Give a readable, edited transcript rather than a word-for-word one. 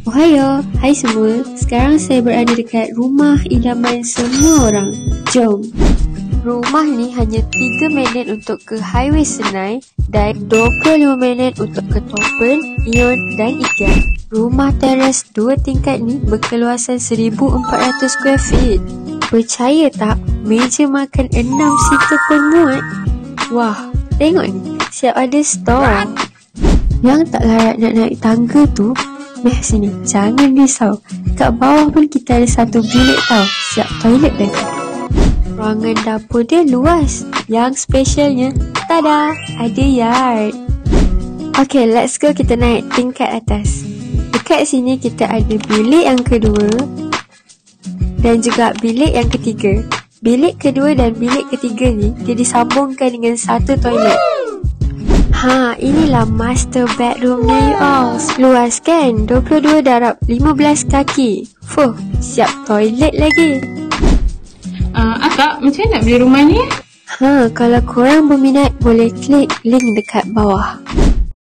Ohayo, hai semua. Sekarang saya berada dekat rumah idaman semua orang. Jom. Rumah ni hanya 3 minit untuk ke Highway Senai dan 25 minit untuk ke Topen, Ion dan Ikan. Rumah teres 2 tingkat ni berkeluasan 1,400 square feet. Percaya tak, meja makan 6 seater pun muat. Wah, tengok ni, siap ada store. Yang tak larat nak naik tangga tu, sini, jangan risau. Kat bawah pun kita ada satu bilik tau, siap toilet lagi. Ruangan dapur dia luas. Yang specialnya, tada, ada yard. Okay, let's go, kita naik tingkat atas. Dekat sini kita ada bilik yang kedua dan juga bilik yang ketiga. Bilik kedua dan bilik ketiga ni dia disambungkan dengan satu toilet. Inilah master bedroomnya you all. Luas kan? 22 darab 15 kaki. Fuh, siap toilet lagi. Akak, macam mana nak beli rumah ni? Kalau korang berminat, boleh klik link dekat bawah.